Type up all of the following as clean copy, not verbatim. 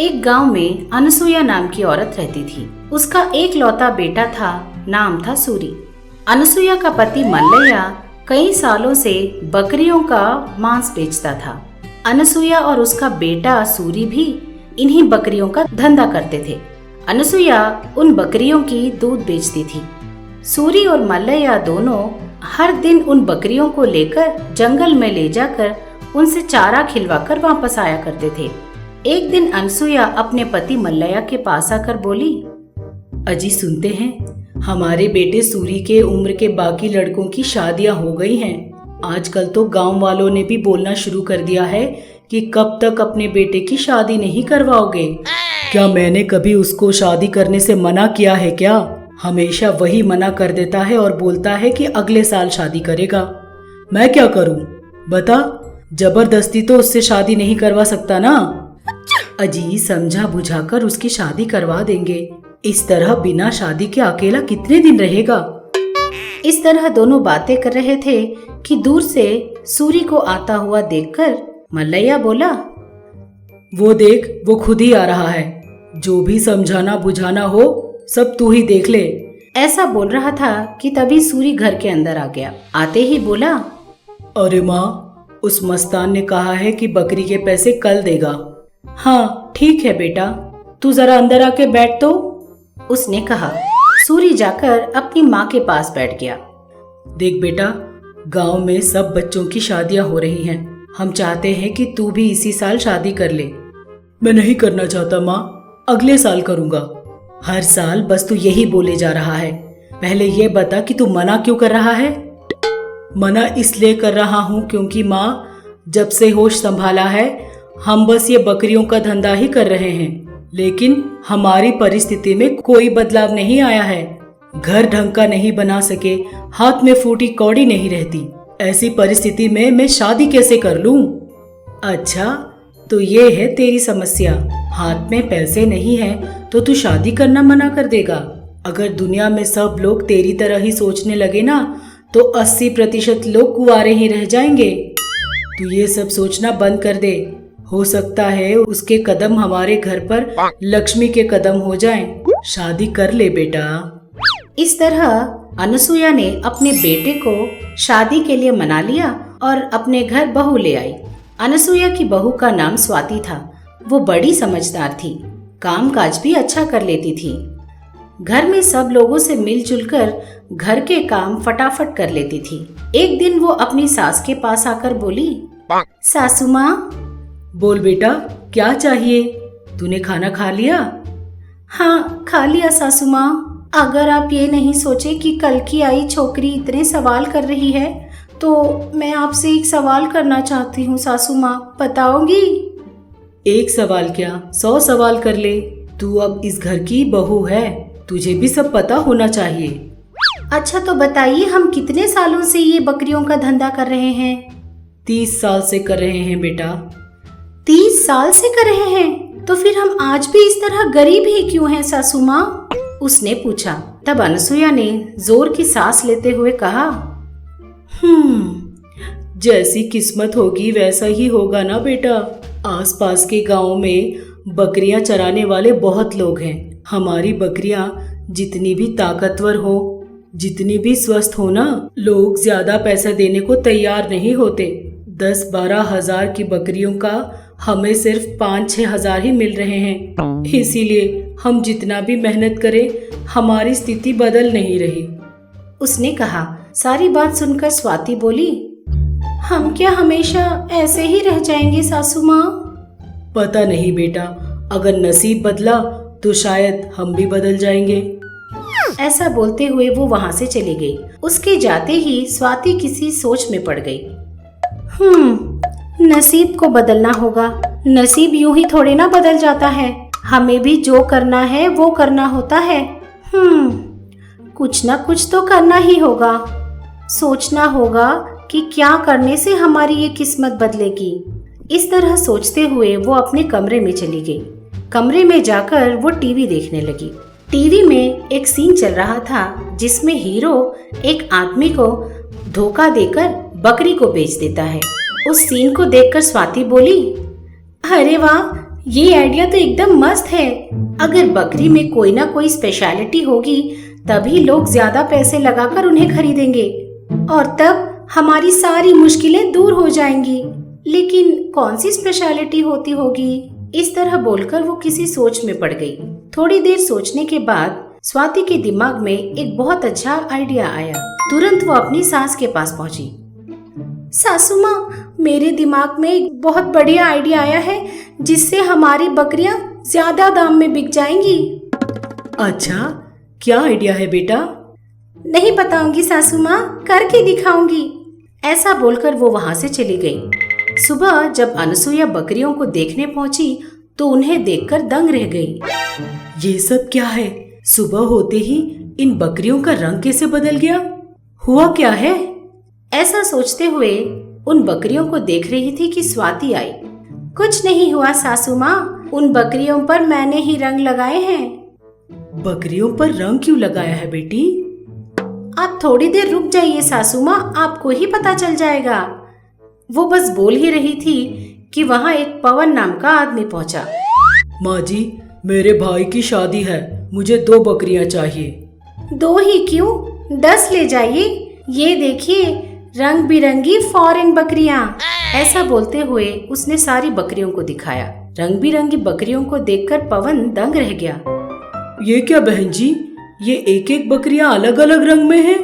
एक गांव में अनसुया नाम की औरत रहती थी। उसका एक लौता बेटा था, नाम था सूरी। अनसुया का पति मल्लैया कई सालों से बकरियों का मांस बेचता था। अनसुया और उसका बेटा सूरी भी इन्हीं बकरियों का धंधा करते थे। अनसुया उन बकरियों की दूध बेचती थी। सूरी और मल्लैया दोनों हर दिन उन बकरियों को लेकर जंगल में ले जाकर उनसे चारा खिलवाकर वापस आया करते थे। एक दिन अनसुया अपने पति मल्लैया के पास आकर बोली, अजी सुनते हैं, हमारे बेटे सूरी के उम्र के बाकी लड़कों की शादियां हो गई हैं। आजकल तो गांव वालों ने भी बोलना शुरू कर दिया है कि कब तक अपने बेटे की शादी नहीं करवाओगे। क्या मैंने कभी उसको शादी करने से मना किया है क्या? हमेशा वही मना कर देता है और बोलता है कि अगले साल शादी करेगा। मैं क्या करूं? बता, जबरदस्ती तो उससे शादी नहीं करवा सकता ना। अजी समझा बुझाकर उसकी शादी करवा देंगे। इस तरह बिना शादी के अकेला कितने दिन रहेगा? इस तरह दोनों बातें कर रहे थे कि दूर से सूरी को आता हुआ देखकर मल्लैया बोला, वो देख, वो खुद ही आ रहा है। जो भी समझाना बुझाना हो सब तू ही देख ले। ऐसा बोल रहा था कि तभी सूरी घर के अंदर आ गया। आते ही बोला, अरे माँ, उस मस्तान ने कहा है कि बकरी के पैसे कल देगा। हाँ ठीक है बेटा, तू जरा अंदर आके बैठ तो, उसने कहा। सूरी जाकर अपनी माँ के पास बैठ गया। देख बेटा, गांव में सब बच्चों की शादियां हो रही हैं। हम चाहते हैं कि तू भी इसी साल शादी कर ले। मैं नहीं करना चाहता माँ, अगले साल करूँगा। हर साल बस तू यही बोले जा रहा है। पहले ये बता कि तू मना क्यों कर रहा है? मना इसलिए कर रहा हूँ क्योंकि माँ, जब से होश संभाला है हम बस ये बकरियों का धंधा ही कर रहे हैं, लेकिन हमारी परिस्थिति में कोई बदलाव नहीं आया है। घर ढंग का नहीं बना सके, हाथ में फूटी कौड़ी नहीं रहती। ऐसी परिस्थिति में मैं शादी कैसे कर लूं? अच्छा, तो ये है तेरी समस्या। हाथ में पैसे नहीं है तो तू शादी करना मना कर देगा। अगर दुनिया में सब लोग तेरी तरह ही सोचने लगे ना, तो 80% लोग कुंवारे ही रह जाएंगे। तू ये सब सोचना बंद कर दे। हो सकता है उसके कदम हमारे घर पर लक्ष्मी के कदम हो जाएं। शादी कर ले बेटा। इस तरह अनसुया ने अपने बेटे को शादी के लिए मना लिया और अपने घर बहू ले आई। अनसुया की बहू का नाम स्वाति था। वो बड़ी समझदार थी, काम काज भी अच्छा कर लेती थी। घर में सब लोगों से मिलजुल कर घर के काम फटाफट कर लेती थी। एक दिन वो अपनी सास के पास आकर बोली, सासू माँ। बोल बेटा, क्या चाहिए? तूने खाना खा लिया? हाँ खा लिया सासू माँ। अगर आप ये नहीं सोचे कि कल की आई छोकरी इतने सवाल कर रही है, तो मैं आपसे एक सवाल करना चाहती हूँ सासू माँ, बताओगी? एक सवाल क्या, 100 सवाल कर ले। तू अब इस घर की बहू है, तुझे भी सब पता होना चाहिए। अच्छा तो बताइए, हम कितने सालों से ये बकरियों का धंधा कर रहे हैं? 30 साल से कर रहे हैं बेटा। 30 साल से कर रहे हैं? तो फिर हम आज भी इस तरह गरीब ही क्यों हैं सासू माँ? उसने पूछा। तब अनसुया ने जोर की सांस लेते हुए कहा, जैसी किस्मत होगी वैसा ही होगा ना बेटा। आसपास के गांव में बकरियां चराने वाले बहुत लोग हैं। हमारी बकरियां जितनी भी ताकतवर हो, जितनी भी स्वस्थ हो ना, लोग ज्यादा पैसा देने को तैयार नहीं होते। 10-12 हजार की बकरियों का हमें सिर्फ 5-6 हजार ही मिल रहे हैं। इसीलिए हम जितना भी मेहनत करें, हमारी स्थिति बदल नहीं रही। उसने कहा। सारी बात सुनकर स्वाति बोली, हम क्या हमेशा ऐसे ही रह जाएंगे सासू माँ? पता नहीं बेटा, अगर नसीब बदला तो शायद हम भी बदल जाएंगे। ऐसा बोलते हुए वो वहाँ से चली गई। उसके जाते ही स्वाति किसी सोच में पड़ गई। नसीब को बदलना होगा। नसीब यूं ही थोड़े ना बदल जाता है, हमें भी जो करना है वो करना होता है। कुछ ना कुछ तो करना ही होगा। सोचना होगा कि क्या करने से हमारी ये किस्मत बदलेगी। इस तरह सोचते हुए वो अपने कमरे में चली गई। कमरे में जाकर वो टीवी देखने लगी। टीवी में एक सीन चल रहा था जिसमें हीरो एक आदमी को धोखा देकर बकरी को बेच देता है। उस सीन को देखकर स्वाति बोली, अरे वाह, ये आइडिया तो एकदम मस्त है। अगर बकरी में कोई ना कोई स्पेशलिटी होगी तभी लोग ज्यादा पैसे लगाकर उन्हें खरीदेंगे और तब हमारी सारी मुश्किलें दूर हो जाएंगी। लेकिन कौन सी स्पेशलिटी होती होगी? इस तरह बोलकर वो किसी सोच में पड़ गई। थोड़ी देर सोचने के बाद स्वाति के दिमाग में एक बहुत अच्छा आइडिया आया। तुरंत वो अपनी सास के पास पहुंची। सासू माँ, मेरे दिमाग में एक बहुत बढ़िया आइडिया आया है जिससे हमारी बकरियां ज्यादा दाम में बिक जाएंगी। अच्छा, क्या आइडिया है बेटा? नहीं बताऊंगी सासू माँ, करके दिखाऊंगी। ऐसा बोलकर वो वहां से चली गई। सुबह जब अनसुईया बकरियों को देखने पहुंची तो उन्हें देखकर दंग रह गई। ये सब क्या है? सुबह होते ही इन बकरियों का रंग कैसे बदल गया? हुआ क्या है? ऐसा सोचते हुए उन बकरियों को देख रही थी कि स्वाति आई। कुछ नहीं हुआ सासू माँ, उन बकरियों पर मैंने ही रंग लगाए हैं। बकरियों पर रंग क्यों लगाया है बेटी? आप थोड़ी देर रुक जाइए सासू माँ, आपको ही पता चल जाएगा। वो बस बोल ही रही थी कि वहाँ एक पवन नाम का आदमी पहुँचा। माँ जी, मेरे भाई की शादी है, मुझे 2 बकरियां चाहिए। 2 ही क्यों, 10 ले जाइए। ये देखिए, रंग बिरंगी फॉरेन बकरियां। ऐसा बोलते हुए उसने सारी बकरियों को दिखाया। रंग बिरंगी बकरियों को देखकर पवन दंग रह गया। ये क्या बहन जी, ये एक एक बकरियां अलग अलग रंग में हैं।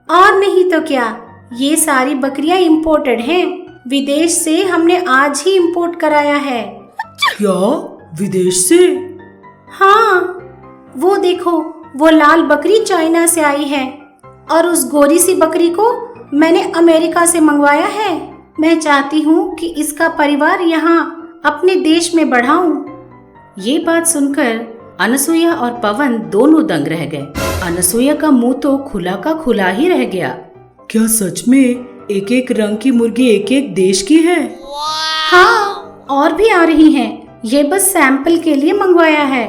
और नहीं तो क्या, ये सारी बकरियां इम्पोर्टेड हैं। विदेश से हमने आज ही इम्पोर्ट कराया है। क्या, विदेश से? हाँ, वो देखो, वो लाल बकरी चाइना से आई है और उस गोरी सी बकरी को मैंने अमेरिका से मंगवाया है। मैं चाहती हूँ कि इसका परिवार यहाँ अपने देश में बढ़ाऊं। ये बात सुनकर अनसुईया और पवन दोनों दंग रह गए। अनसुईया का मुंह तो खुला का खुला ही रह गया। क्या सच में एक एक रंग की मुर्गी एक एक देश की है? हाँ, और भी आ रही हैं। ये बस सैंपल के लिए मंगवाया है।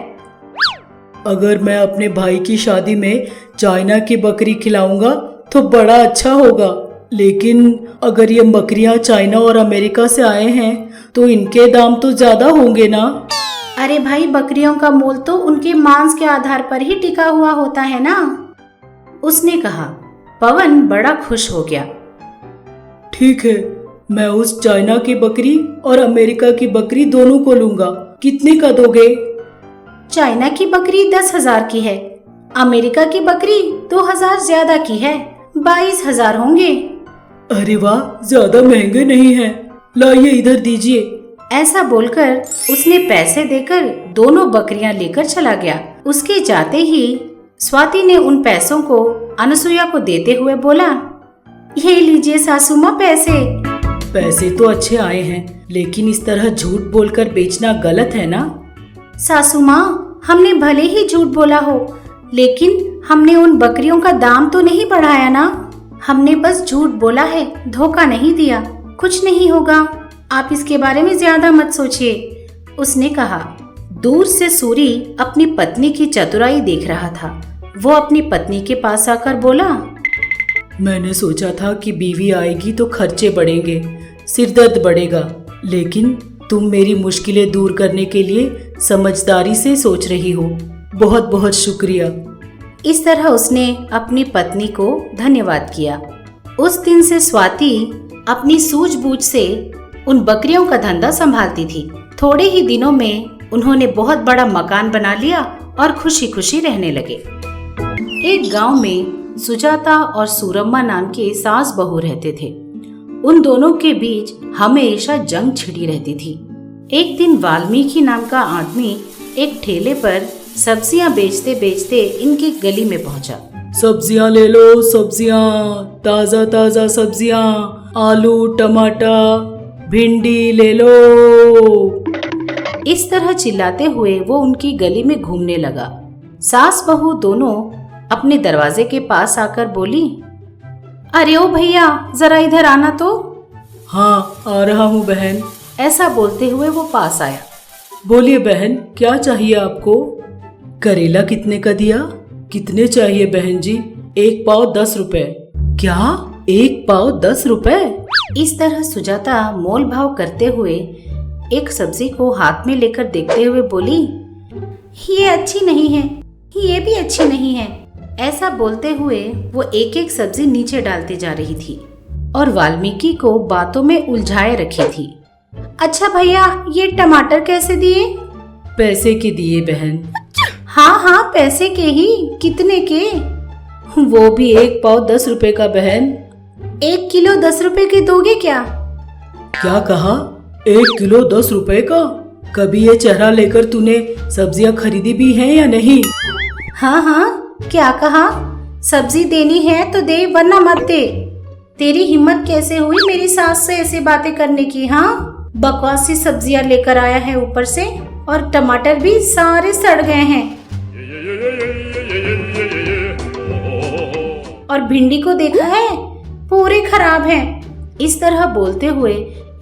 अगर मैं अपने भाई की शादी में चाइना की बकरी खिलाऊंगा तो बड़ा अच्छा होगा, लेकिन अगर ये बकरियां चाइना और अमेरिका से आए हैं तो इनके दाम तो ज्यादा होंगे ना? अरे भाई, बकरियों का मोल तो उनके मांस के आधार पर ही टिका हुआ होता है ना, उसने कहा। पवन बड़ा खुश हो गया। ठीक है, मैं उस चाइना की बकरी और अमेरिका की बकरी दोनों को लूंगा। कितने का दोगे? चाइना की बकरी 10,000 की है, अमेरिका की बकरी 2,000 ज्यादा की है, 22,000 होंगे। अरे वाह, ज्यादा महंगे नहीं हैं। लाइए इधर दीजिए। ऐसा बोलकर उसने पैसे देकर दोनों बकरियां लेकर चला गया। उसके जाते ही स्वाति ने उन पैसों को अनसुईया को देते हुए बोला, ये लीजिए सासू माँ पैसे। पैसे तो अच्छे आए हैं, लेकिन इस तरह झूठ बोलकर बेचना गलत है ना? सासू माँ, हमने भले ही झूठ बोला हो, लेकिन हमने उन बकरियों का दाम तो नहीं बढ़ाया ना। हमने बस झूठ बोला है, धोखा नहीं दिया। कुछ नहीं होगा, आप इसके बारे में ज्यादा मत सोचिए, उसने कहा। दूर से सूरी अपनी पत्नी की चतुराई देख रहा था। वो अपनी पत्नी के पास आकर बोला, मैंने सोचा था कि बीवी आएगी तो खर्चे बढ़ेंगे, सिरदर्द बढ़ेगा, लेकिन तुम मेरी मुश्किलें दूर करने के लिए समझदारी से सोच रही हो। बहुत बहुत शुक्रिया। इस तरह उसने अपनी पत्नी को धन्यवाद किया। उस दिन से स्वाति अपनी सूझबूझ से उन बकरियों का धंधा संभालती थी। थोड़े ही दिनों में उन्होंने बहुत बड़ा मकान बना लिया और खुशी खुशी रहने लगे। एक गांव में सुजाता और सूरम्मा नाम के सास बहू रहते थे। उन दोनों के बीच हमेशा जंग छिड़ी रहती थी। एक दिन वाल्मीकि नाम का आदमी एक ठेले पर सब्जियां बेचते बेचते इनकी गली में पहुंचा। सब्जियां ले लो, सब्जियां, ताजा ताजा सब्जियां, आलू, टमाटर, भिंडी ले लो। इस तरह चिल्लाते हुए वो उनकी गली में घूमने लगा। सास बहू दोनों अपने दरवाजे के पास आकर बोली, अरे ओ भैया, जरा इधर आना तो। हाँ, आ रहा हूँ बहन। ऐसा बोलते हुए वो पास आया। बोलिए बहन, क्या चाहिए आपको? करेला कितने का दिया? कितने चाहिए बहन जी? 1 पाव 10 रुपए। क्या, 1 पाव 10 रुपए? इस तरह सुजाता मोल भाव करते हुए एक सब्जी को हाथ में लेकर देखते हुए बोली, ये अच्छी नहीं है, ये भी अच्छी नहीं है। ऐसा बोलते हुए वो एक एक सब्जी नीचे डालती जा रही थी और वाल्मीकि को बातों में उलझाए रखी थी। अच्छा भैया, ये टमाटर कैसे दिए? पैसे के दिए बहन। हाँ हाँ, पैसे के ही। कितने के? वो भी 1 पाव 10 रुपए का बहन। 1 किलो 10 रुपए के दोगे क्या? क्या कहा? 1 किलो 10 रुपए का? कभी ये चेहरा लेकर तूने सब्जियां खरीदी भी हैं या नहीं? हाँ हाँ, क्या कहा? सब्जी देनी है तो दे, वरना मत दे। तेरी हिम्मत कैसे हुई मेरी सास से ऐसी बातें करने की? हाँ, बकवास सी सब्जियां लेकर आया है ऊपर से, और टमाटर भी सारे सड़ गए हैं। और भिंडी को देखा है, पूरे खराब हैं। इस तरह बोलते हुए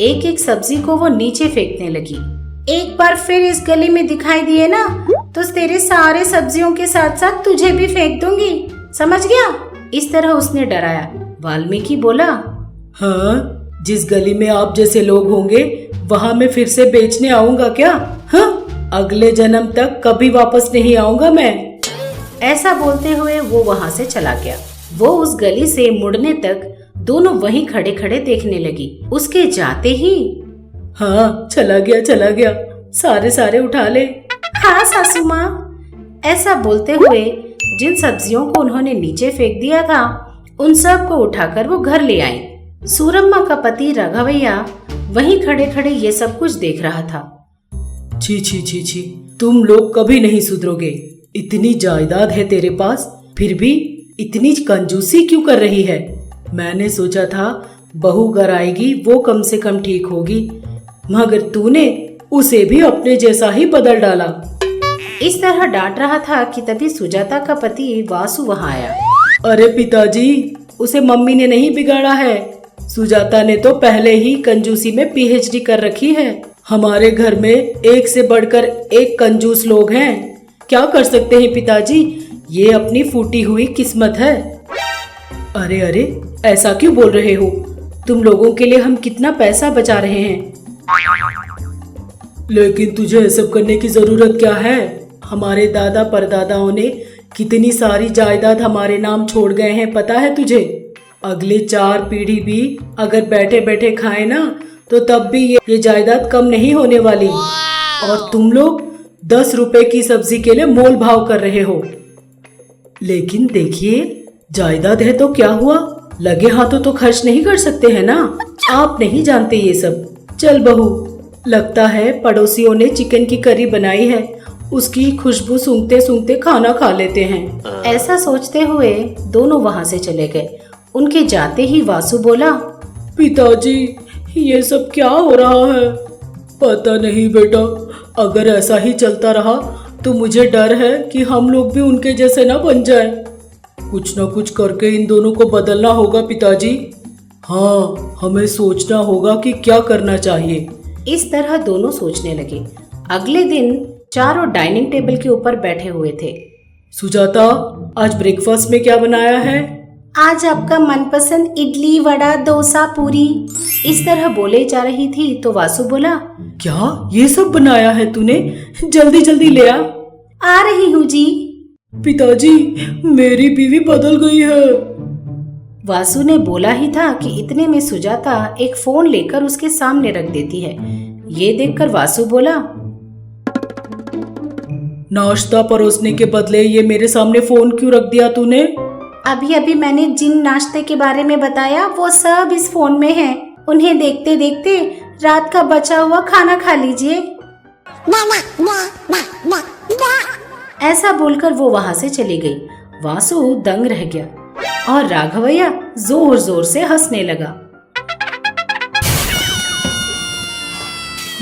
एक एक सब्जी को वो नीचे फेंकने लगी। एक बार फिर इस गली में दिखाई दिए ना, तो तेरे सारे सब्जियों के साथ साथ तुझे भी फेंक दूंगी, समझ गया? इस तरह उसने डराया। वाल्मीकि बोला, हाँ, जिस गली में आप जैसे लोग होंगे वहाँ मैं फिर से बेचने आऊंगा क्या? हाँ, अगले जन्म तक कभी वापस नहीं आऊंगा मैं। ऐसा बोलते हुए वो वहाँ से चला गया। वो उस गली से मुड़ने तक दोनों वहीं खड़े खड़े देखने लगी। उसके जाते ही, हाँ, चला गया, सारे उठा ले। हाँ सासू माँ। ऐसा बोलते हुए जिन सब्जियों को उन्होंने नीचे फेंक दिया था, उन सब को उठाकर वो घर ले आई। सूरम्मा का पति राघवैया वहीं खड़े खड़े ये सब कुछ देख रहा था। छी छी छी छी, तुम लोग कभी नहीं सुधरोगे। इतनी जायदाद है तेरे पास, फिर भी इतनी कंजूसी क्यों कर रही है? मैंने सोचा था बहू घर आएगी वो कम से कम ठीक होगी, मगर तूने उसे भी अपने जैसा ही बदल डाला। इस तरह डांट रहा था कि तभी सुजाता का पति वासु वहाँ आया। अरे पिताजी, उसे मम्मी ने नहीं बिगाड़ा है। सुजाता ने तो पहले ही कंजूसी में पीएचडी कर रखी है। हमारे घर में एक से बढ़कर एक कंजूस लोग हैं। क्या कर सकते हैं पिताजी, ये अपनी फूटी हुई किस्मत है। अरे अरे, ऐसा क्यों बोल रहे हो? तुम लोगों के लिए हम कितना पैसा बचा रहे हैं। लेकिन तुझे ये सब करने की जरूरत क्या है? हमारे दादा परदादाओं ने कितनी सारी जायदाद हमारे नाम छोड़ गए हैं, पता है तुझे? अगले 4 पीढ़ी भी अगर बैठे बैठे खाए ना, तो तब भी ये जायदाद कम नहीं होने वाली। और तुम लोग 10 रुपए की सब्जी के लिए मोल भाव कर रहे हो। लेकिन देखिए, जायदाद है तो क्या हुआ, लगे हाथों तो खर्च नहीं कर सकते हैं ना। आप नहीं जानते ये सब। चल बहू, लगता है पड़ोसियों ने चिकन की करी बनाई है, उसकी खुशबू सूंघते सूंघते खाना खा लेते हैं। ऐसा सोचते हुए दोनों वहाँ से चले गए। उनके जाते ही वासु बोला, पिताजी, ये सब क्या हो रहा है? पता नहीं बेटा, अगर ऐसा ही चलता रहा तो मुझे डर है कि हम लोग भी उनके जैसे ना बन जाए। कुछ ना कुछ करके इन दोनों को बदलना होगा पिताजी। हाँ, हमें सोचना होगा कि क्या करना चाहिए। इस तरह दोनों सोचने लगे। अगले दिन चारों डाइनिंग टेबल के ऊपर बैठे हुए थे। सुजाता, आज ब्रेकफास्ट में क्या बनाया है? आज आपका मनपसंद इडली, वड़ा, डोसा, पूरी। इस तरह बोले जा रही थी तो वासु बोला, क्या ये सब बनाया है तूने? जल्दी जल्दी ले आ रही हूँ जी। पिताजी, मेरी बीवी बदल गई है। वासु ने बोला ही था कि इतने में सुजाता एक फोन लेकर उसके सामने रख देती है। ये देखकर वासु बोला, नाश्ता परोसने के बदले ये मेरे सामने फोन क्यों रख दिया तूने? अभी अभी मैंने जिन नाश्ते के बारे में बताया वो सब इस फोन में है। उन्हें देखते देखते रात का बचा हुआ खाना खा लीजिए। ऐसा बोलकर वो वहाँ से चली गई। वासु दंग रह गया और राघवैया जोर जोर से हंसने लगा।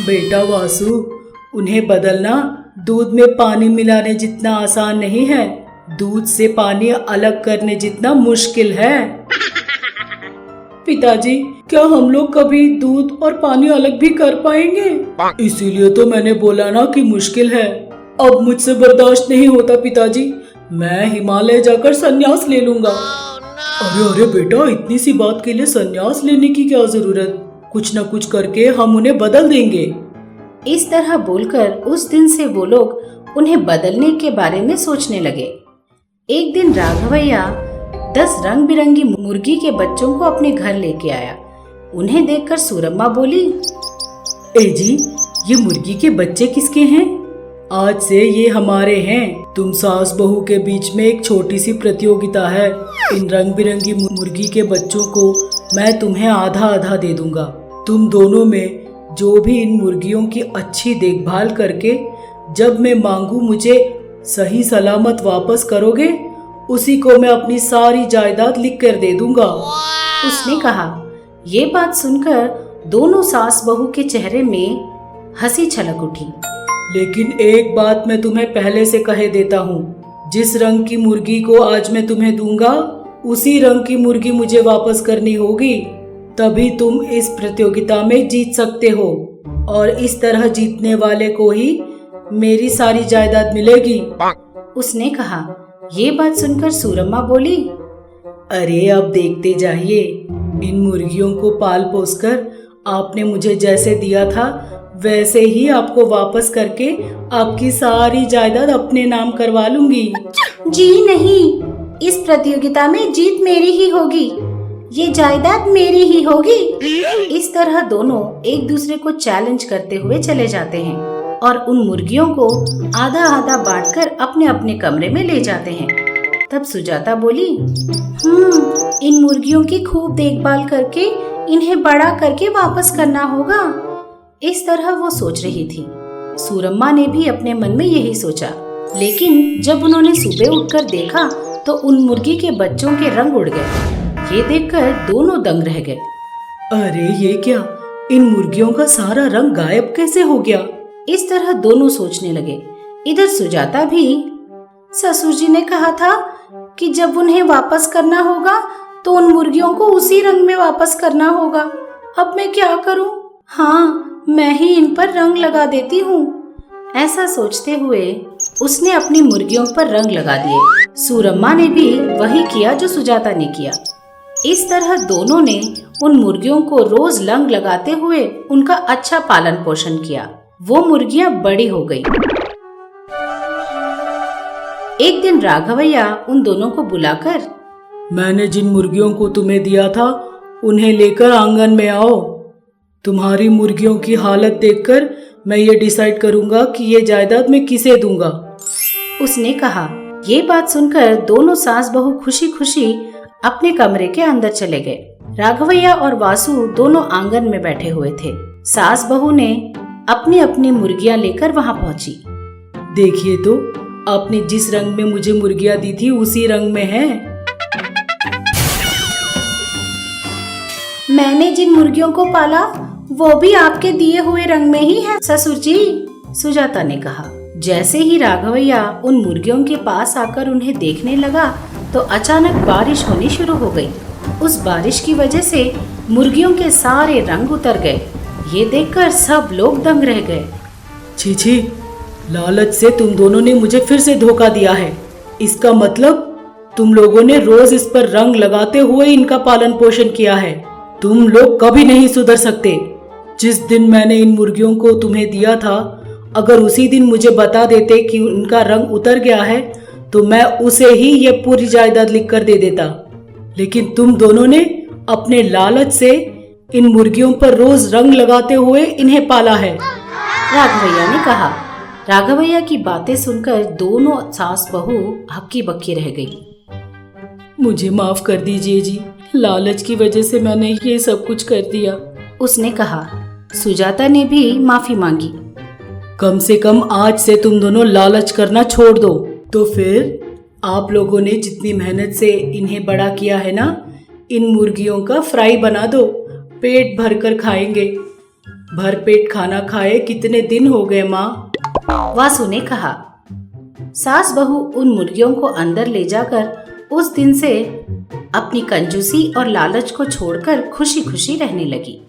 बेटा वासु, उन्हें बदलना दूध में पानी मिलाने जितना आसान नहीं है, दूध से पानी अलग करने जितना मुश्किल है। पिताजी, क्या हम लोग कभी दूध और पानी अलग भी कर पाएंगे? इसीलिए तो मैंने बोला ना कि मुश्किल है। अब मुझसे बर्दाश्त नहीं होता पिताजी, मैं हिमालय जाकर संन्यास ले लूंगा। अरे अरे बेटा, इतनी सी बात के लिए संन्यास लेने की क्या जरूरत? कुछ न कुछ करके हम उन्हें बदल देंगे। इस तरह बोलकर उस दिन से वो लोग उन्हें बदलने के बारे में सोचने लगे। एक दिन राघवैया 10 रंग बिरंगी मुर्गी के बच्चों को अपने घर लेके आया। उन्हें देखकर सूरम्मा बोली, ए जी, ये मुर्गी के बच्चे किसके हैं? आज से ये हमारे हैं। तुम सास बहू के बीच में एक छोटी सी प्रतियोगिता है। इन रंग बिरंगी मुर्गी के बच्चों को मैं तुम्हें आधा आधा दे दूंगा। तुम दोनों में जो भी इन मुर्गियों की अच्छी देखभाल करके जब मैं मांगू मुझे सही सलामत वापस करोगे, उसी को मैं अपनी सारी जायदाद लिख कर दे दूंगा। उसने कहा। ये बात सुनकर दोनों सास बहू के चेहरे में हंसी छलक उठी। लेकिन एक बात मैं तुम्हें पहले से कह देता हूँ, जिस रंग की मुर्गी को आज मैं तुम्हें दूंगा, उसी रंग की मुर्गी मुझे वापस करनी होगी। तभी तुम इस प्रतियोगिता में जीत सकते हो और इस तरह जीतने वाले को ही मेरी सारी जायदाद मिलेगी। उसने कहा। ये बात सुनकर सूरम्मा बोली, अरे अब देखते जाइए, इन मुर्गियों को पाल पोस कर आपने मुझे जैसे दिया था वैसे ही आपको वापस करके आपकी सारी जायदाद अपने नाम करवा लूंगी। जी नहीं, इस प्रतियोगिता में जीत मेरी ही होगी, ये जायदाद मेरी ही होगी। इस तरह दोनों एक दूसरे को चैलेंज करते हुए चले जाते हैं और उन मुर्गियों को आधा आधा बांटकर अपने अपने कमरे में ले जाते हैं। तब सुजाता बोली, इन मुर्गियों की खूब देखभाल करके इन्हें बड़ा करके वापस करना होगा। इस तरह वो सोच रही थी। सूरम्मा ने भी अपने मन में यही सोचा, लेकिन जब उन्होंने सुबह उठकर देखा तो उन मुर्गी के बच्चों के रंग उड़ गए। ये देखकर दोनों दंग रह गए। अरे ये क्या, इन मुर्गियों का सारा रंग गायब कैसे हो गया? इस तरह दोनों सोचने लगे। इधर सुजाता भी, ससुर जी ने कहा था कि जब उन्हें वापस करना होगा तो उन मुर्गियों को उसी रंग में वापस करना होगा। अब मैं क्या करूं? हाँ, मैं ही इन पर रंग लगा देती हूँ। ऐसा सोचते हुए उसने अपनी मुर्गियों पर रंग लगा दिए। सूरम्मा ने भी वही किया जो सुजाता ने किया। इस तरह दोनों ने उन मुर्गियों को रोज रंग लगाते हुए उनका अच्छा पालन पोषण किया। वो मुर्गियां बड़ी हो गई। एक दिन राघवैया उन दोनों को बुलाकर, मैंने जिन मुर्गियों को तुम्हें दिया था उन्हें लेकर आंगन में आओ। तुम्हारी मुर्गियों की हालत देखकर मैं ये डिसाइड करूंगा कि ये जायदाद मैं किसे दूंगा। उसने कहा। ये बात सुनकर दोनों सास बहू खुशी खुशी अपने कमरे के अंदर चले गए। राघवैया और वासु दोनों आंगन में बैठे हुए थे। सास बहू ने अपनी अपनी मुर्गियां लेकर वहां पहुंची। देखिए तो, आपने जिस रंग में मुझे मुर्गियां दी थी उसी रंग में है। मैंने जिन मुर्गियों को पाला वो भी आपके दिए हुए रंग में ही है ससुर जी, सुजाता ने कहा। जैसे ही राघवैया उन मुर्गियों के पास आकर उन्हें देखने लगा तो अचानक बारिश होनी शुरू हो गई। उस बारिश की वजह से मुर्गियों के सारे रंग उतर गए। ये देखकर सब लोग दंग रह गए। छी छी, लालच से तुम दोनों ने मुझे फिर से धोखा दिया है। इसका मतलब तुम लोगों ने रोज इस पर रंग लगाते हुए इनका पालन पोषण किया है। तुम लोग कभी नहीं सुधर सकते। जिस दिन मैंने इन मुर्गियों को तुम्हें दिया था, अगर उसी दिन मुझे बता देते कि उनका रंग उतर गया है तो मैं उसे ही ये पूरी जायदाद लिख कर दे देता। लेकिन तुम दोनों ने अपने लालच से इन मुर्गियों पर रोज रंग लगाते हुए इन्हें पाला है, राघवैया ने कहा। राघवैया की बातें सुनकर दोनों सास बहू हक्की बक्की रह गई। मुझे माफ कर दीजिए जी, लालच की वजह से मैंने ये सब कुछ कर दिया, उसने कहा। सुजाता ने भी माफी मांगी। कम से कम आज से तुम दोनों लालच करना छोड़ दो। तो फिर आप लोगों ने जितनी मेहनत से इन्हें बड़ा किया है ना, इन मुर्गियों का फ्राई बना दो, पेट भर कर खाएंगे। भर पेट खाना खाए कितने दिन हो गए माँ, वासु ने कहा। सास बहू उन मुर्गियों को अंदर ले जाकर उस दिन से अपनी कंजूसी और लालच को छोड़कर खुशी खुशी रहने लगी।